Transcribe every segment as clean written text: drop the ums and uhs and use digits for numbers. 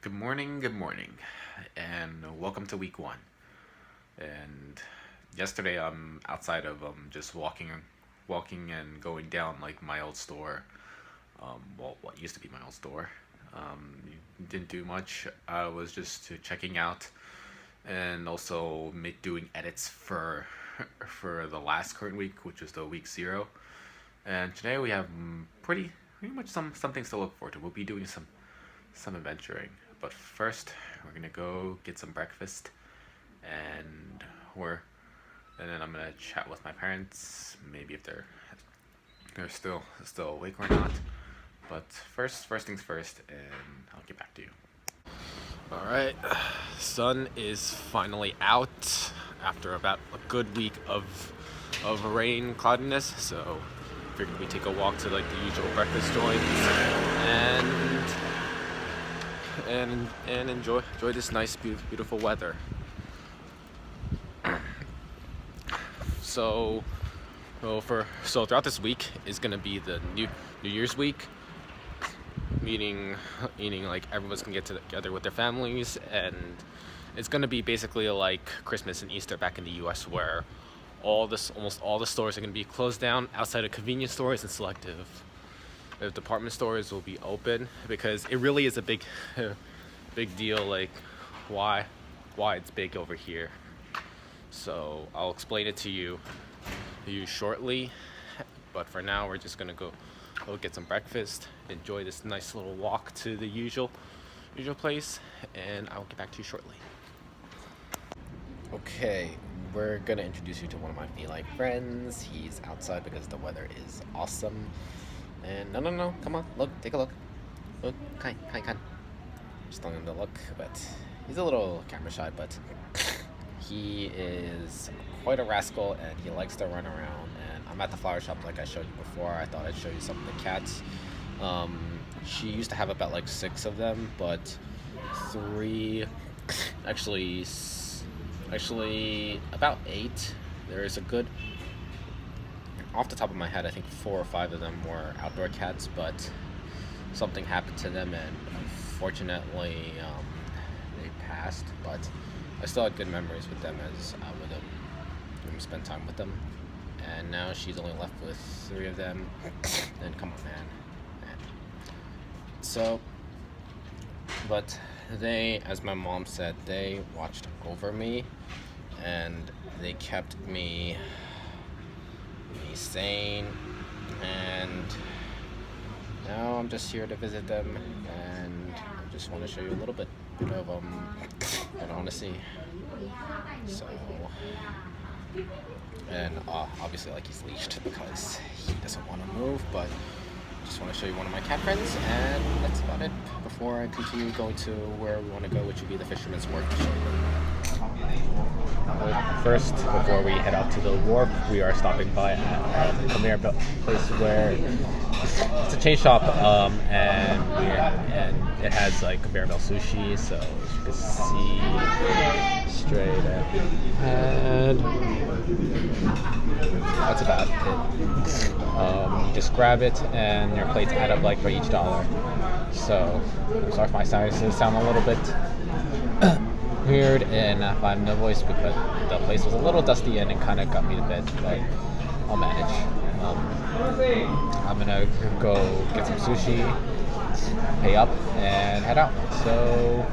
good morning, and welcome to week one. And yesterday, I'm outside of just walking and going down like my old store. Well, what used to be my old store. Didn't do much. I was just checking out, and also doing edits for for the last current week, which is the week zero. And today we have pretty much some things to look forward to. We'll be doing some adventuring. But first, we're gonna go get some breakfast, and we're and then I'm gonna chat with my parents, maybe if they're still awake or not. But first things first, and I'll get back to you. All right, sun is finally out after about a good week of rain cloudiness. So figured we take a walk to like the usual breakfast joints and enjoy this nice beautiful weather. So throughout this week is gonna be the New Year's week, meaning like everyone's gonna get together with their families, and it's gonna be basically like Christmas and Easter back in the U.S., where almost all the stores are gonna be closed down outside of convenience stores and selective department stores will be open, because it really is a big deal, like why it's big over here. So I'll explain it to you shortly, but for now we're just gonna go get some breakfast, enjoy this nice little walk to the usual place, and I'll get back to you shortly. Okay, we're gonna introduce you to one of my feline friends. He's outside because the weather is awesome. And no, come on, look, take a look. Look, kind. Just telling him to look, but he's a little camera shy, but he is quite a rascal, and he likes to run around. And I'm at the flower shop like I showed you before. I thought I'd show you some of the cats. She used to have about like 6 of them, but 3, actually about 8. There is a good, off the top of my head, I think 4 or 5 of them were outdoor cats, but something happened to them, and unfortunately they passed. But I still had good memories with them, as I would spend time with them. And now she's only left with 3 of them. And come on, man. So, but they, as my mom said, they watched over me, and they kept me sane, and now I'm just here to visit them, and I just want to show you a little bit of what I want to see. So, and obviously, like, he's leashed because he doesn't want to move, but just want to show you one of my cat friends, and that's about it before I continue going to where we want to go, which would be the Fisherman's Wharf. First, before we head out to the wharf, we are stopping by at a conveyor belt place where it's a chain shop, and it has like conveyor belt sushi. So as you can see straight ahead, that's about it. You just grab it, and your plates add up like for each dollar. So I'm sorry if my sinuses sound a little bit weird, and if I'm no voice, because the place was a little dusty and it kind of got me to bed, but I'll manage. I'm gonna go get some sushi, pay up, and head out. So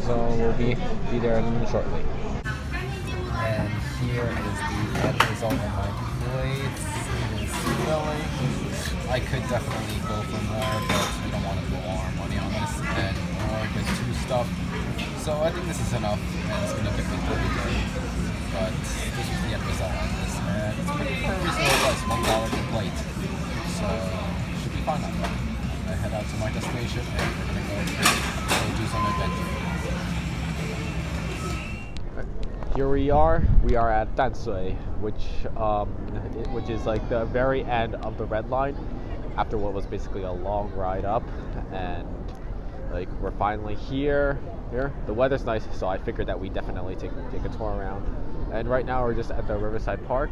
we'll be there shortly. And here is the end result of my plates. It is filling. I could definitely go for more, but we don't want to put all our money on this, and more gets too stuffed. So I think this is enough, and it's gonna get me through the day. But this was the end result on this, and it's pretty for a reasonable price, $1 per plate. So should be fun. I head out to my destination, and we're gonna go do some adventure. Here we are at Tamsui, which is like the very end of the red line after what was basically a long ride up, and like we're finally here. The weather's nice, so I figured that we definitely take a tour around. And right now we're just at the Riverside Park.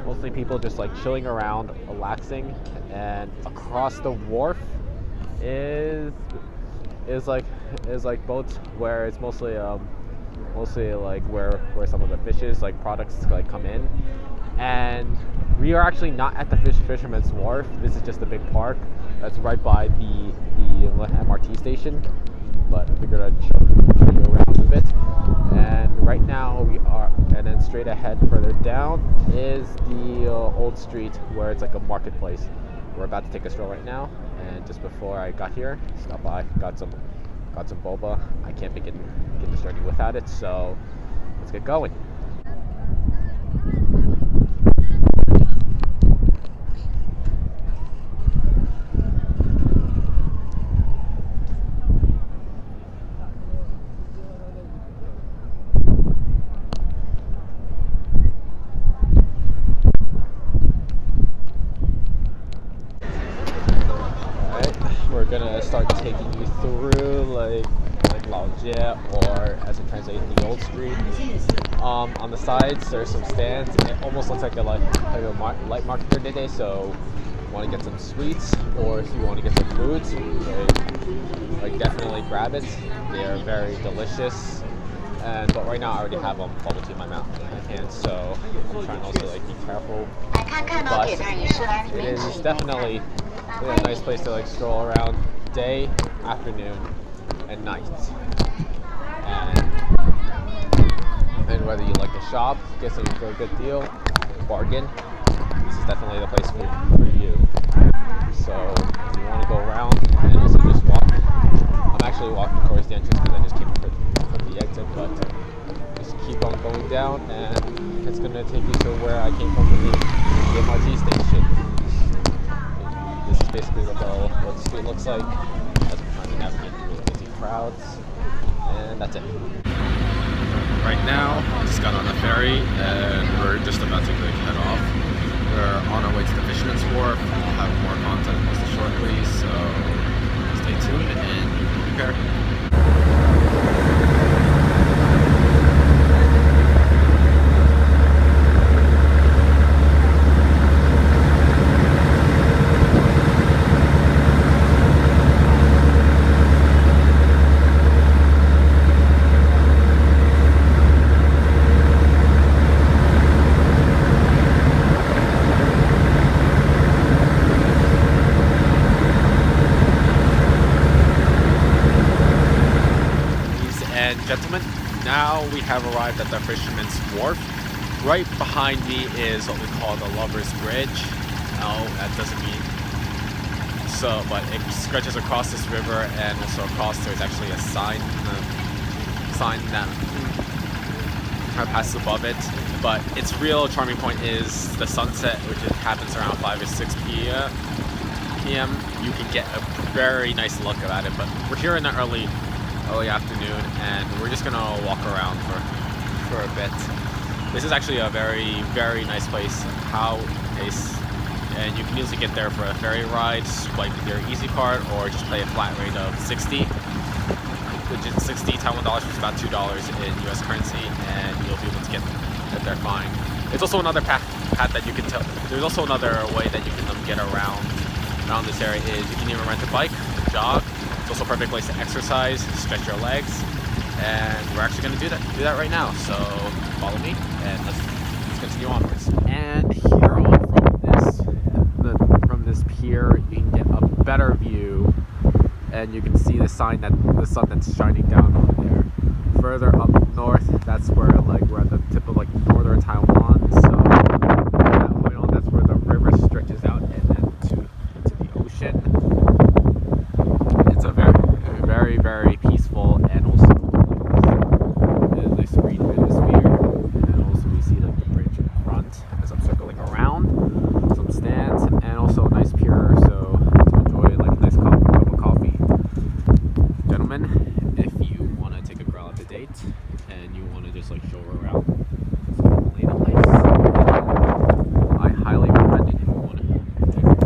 Mostly people just like chilling around, relaxing, and across the wharf is is like boats where it's mostly like where some of the fishes like products like come in, and we are actually not at the fisherman's wharf. This is just a big park that's right by the MRT station, but I figured I'd show you around a bit. And right now we are, and then straight ahead further down is the old street where it's like a marketplace. We're about to take a stroll right now, and just before I got here, stopped by, got some boba. I can't begin this journey without it, so let's get going. We're gonna start taking you through like Laojie, or as it translates, the old street. On the sides there's some stands. It almost looks like a light market here today, so if you want to get some sweets or if you want to get some foods, like definitely grab it. They are very delicious. But right now I already have bubble tea in my mouth in my hand, so I'm trying to also like be careful. But it is definitely a nice place to like stroll around day, afternoon, and night. And whether you like to shop, get something for a good deal, bargain, this is definitely the place for you. So if you want to go around and also just walk, I'm actually walking towards the entrance because I just came from the exit, but just keep on going down and it's going to take you to where I came from the MRT station. This is basically what the street looks like as we're trying to navigate through the busy crowds, and that's it. Right now, I just got on the ferry and we're just about to head off. We're on our way to the Fisherman's Wharf. We'll have more content posted shortly, so stay tuned and be prepared. Gentlemen, now we have arrived at the Fisherman's Wharf. Right behind me is what we call the Lover's Bridge. No, that doesn't mean so, but it stretches across this river, and also across there's actually a sign that passes above it. But its real charming point is the sunset, which happens around 5 or 6 p.m. You can get a very nice look at it, but we're here in the early afternoon, and we're just gonna walk around for a bit. This is actually a very, very nice place. And you can easily get there for a ferry ride, swipe your Easy Card, or just pay a flat rate of 60 Taiwan dollars, which is about $2 in US currency, and you'll be able to get there fine. There's also another path that you can tell. There's also another way that you can get around this area. Is you can even rent a bike, jog. It's also a perfect place to exercise, stretch your legs, and we're actually going to do that right now. So follow me, and let's continue onwards. And here from this pier, you can get a better view, and you can see the sun that's shining down on there. Further up north, that's where we're at the tip of northern Taiwan. So that point on, that's where the river stretches out and then to the ocean. It's a very, very peaceful and also nice green atmosphere. And also we see the bridge in front as I'm circling around, some stands, and also a nice pier. So to enjoy a nice cup of coffee. Gentlemen, if you want to take a girl out to date and you want to just show her around, it's definitely the place. I highly recommend it if you want to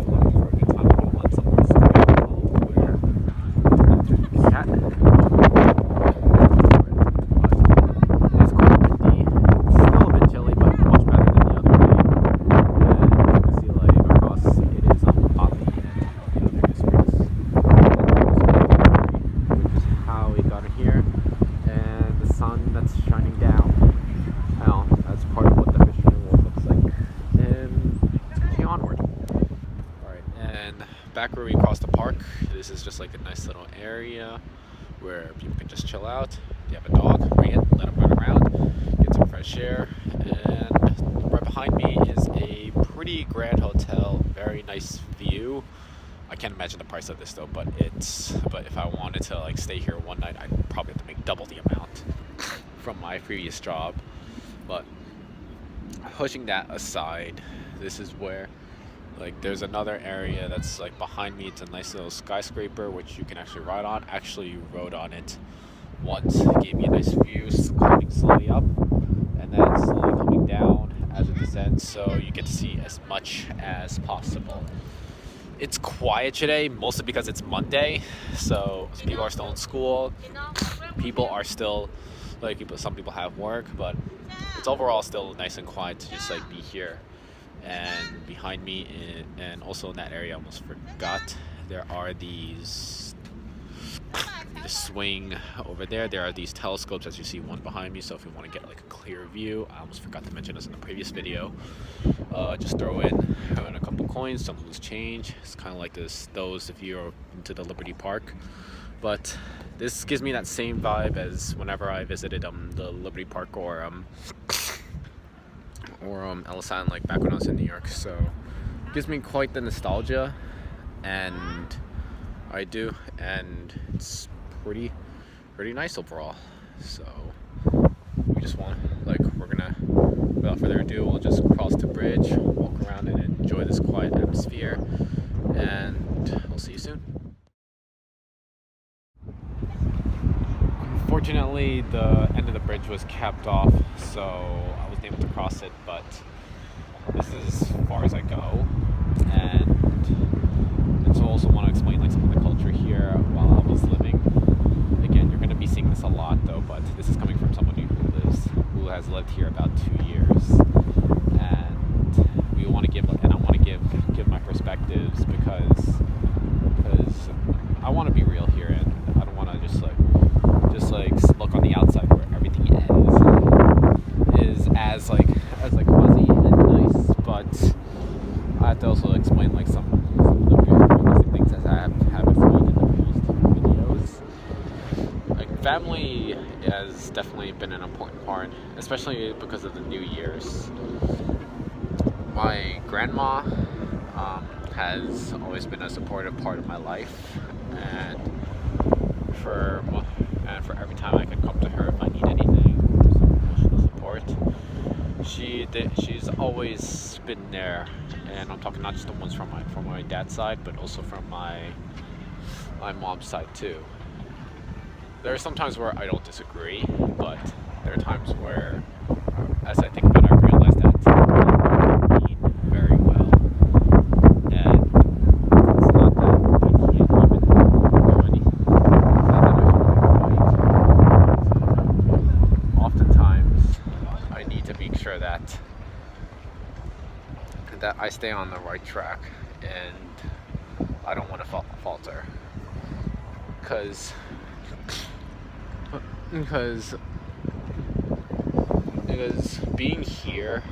looking for a good time and you want somewhere stable where you can cat. It's quite windy. It's still a bit chilly, but much better than the other day. And you can see across it is Poppy and the other districts. Which is this is just like a nice little area where people can just chill out. If you have a dog, bring it, let him run around, get some fresh air. And right behind me is a pretty grand hotel, very nice view. I can't imagine the price of this though, but if I wanted to like stay here one night, I'd probably have to make double the amount from my previous job. But pushing that aside, this is where like there's another area that's like behind me. It's a nice little skyscraper which you can actually ride on. Actually rode on it once. It gave me a nice view, climbing slowly up and then slowly coming down as it descends, so you get to see as much as possible. It's quiet today, mostly because it's Monday, so people are still in school. People are still some people have work, but it's overall still nice and quiet to just like be here. And behind me, and also in that area, I almost forgot, there are these the swing over there. There are these telescopes, as you see one behind me. So if you want to get like a clear view, I almost forgot to mention this in the previous video. Just throw in a couple coins, some loose change. It's kind of like those if you're into the Liberty Park. But this gives me that same vibe as whenever I visited the Liberty Park or Ellis Island, like back when I was in New York. So it gives me quite the nostalgia, and it's pretty nice overall. So without further ado, we'll just cross the bridge, walk around and enjoy this quiet atmosphere, and we'll see you soon. Unfortunately, the end of the bridge was capped off, so I wasn't able to cross it, but this is as far as I go. And so I also want to explain like some of the culture here while I was living. Again, you're going to be seeing this a lot though, but this is coming from somebody who has lived here about 2 years. And I want to give my perspectives because I want to be real here, and I don't want to just look on the outside where everything is as fuzzy and nice, but I have to also explain like some of the realistic things as I have explained in the previous videos. Like family has definitely been an important part, especially because of the New Year's. My grandma has always been a supportive part of my life, and for every time I can come to her if I need anything, some emotional support, she's always been there. And I'm talking not just the ones from my dad's side, but also from my mom's side too. There are some times where I don't disagree, but there are times where, as I think about it, I realize that I mean very well, and it's not that I can't even do anything. It's not that I shouldn't fight. Oftentimes, I need to make sure that I stay on the right track, and I don't want to falter, because being here,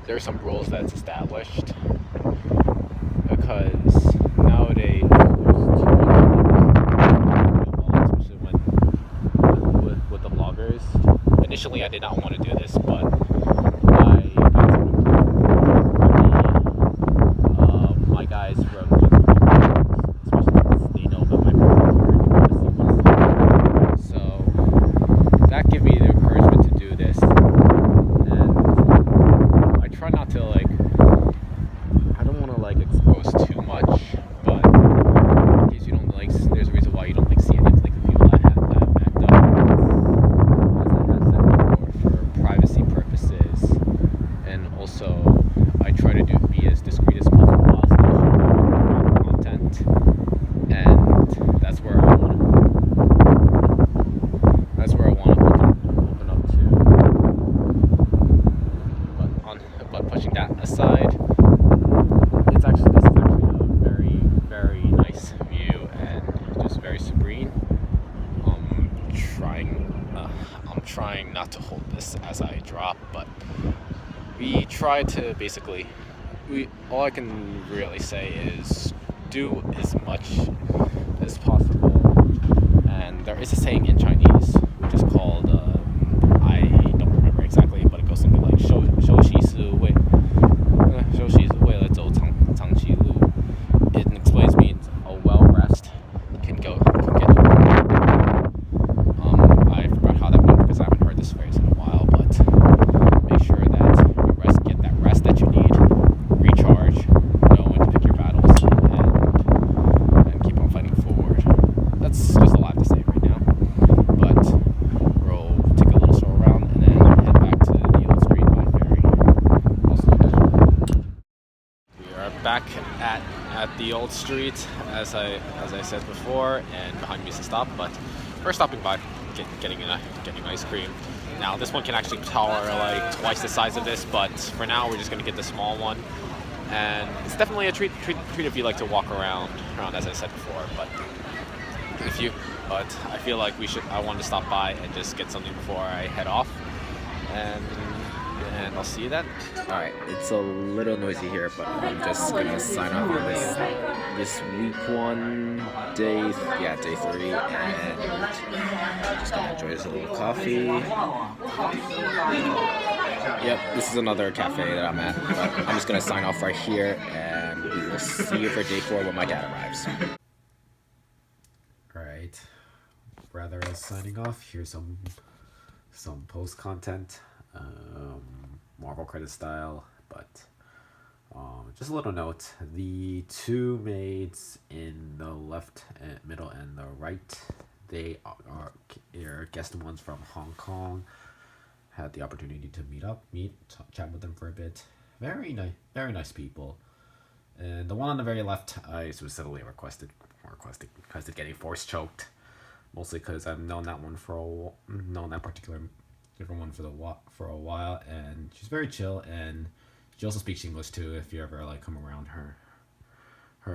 there are some rules that's established, because nowadays there's too much, especially with the vloggers. Initially I did not want to do this, but I got some my guys from especially since they know about my brother, so that gave me the encouragement to do this. And I try not to I don't want to expose too much, but in case you don't there's a reason why you don't see any of the people I have met though, as I have said before, for privacy purposes, and also I try to be as discreet as possible while still sharing content, and that's where I want to open up to. But pushing that aside, this is actually a very, very nice view and just very serene. I'm trying not to hold this as I drop, but we try to all I can really say is do as much is possible. And there is a saying in Chinese which is called I don't remember exactly, but it goes something like 休息是为了走长期路. It explains means a well rest can get you. I forgot how that went because I haven't heard this phrase in a while, but make sure that you get that rest that you need, recharge, know when to pick your battles, and keep on fighting forward. That's just all I have to say right now. But we'll take a little stroll around and then head back to the old street by ferry. We are back at the old street, as I said before, and behind me is the stop. But we're stopping by, getting ice cream. Now this one can actually tower like twice the size of this, but for now we're just gonna get the small one. And it's definitely a treat if you like to walk around, as I said before. But I feel like I want to stop by and just get something before I head off. And I'll see you then. Alright, it's a little noisy here, but I'm just gonna sign off on this week 1, day 3, and just gonna enjoy this little coffee. Yep, this is another cafe that I'm at, but I'm just gonna sign off right here, and we will see you for day 4 when my dad arrives. Alright, rather than signing off, here's some post content. Marvel credit style, but just a little note: the 2 maids in the left, middle, and the right, they are guest ones from Hong Kong. Had the opportunity to chat with them for a bit. Very nice people. And the one on the very left, I specifically requested getting force choked, mostly because I've known that particular different one for a while, and she's very chill, and she also speaks English too if you ever like come around her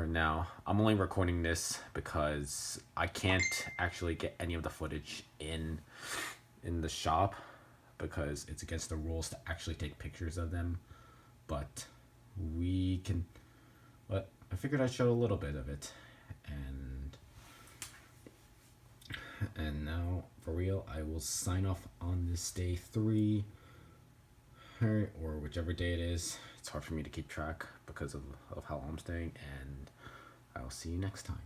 now. I'm only recording this because I can't actually get any of the footage in the shop because it's against the rules to actually take pictures of them, but I figured I'd show a little bit of it. And now, for real, I will sign off on this day 3, or whichever day it is. It's hard for me to keep track because of how long I'm staying, and I'll see you next time.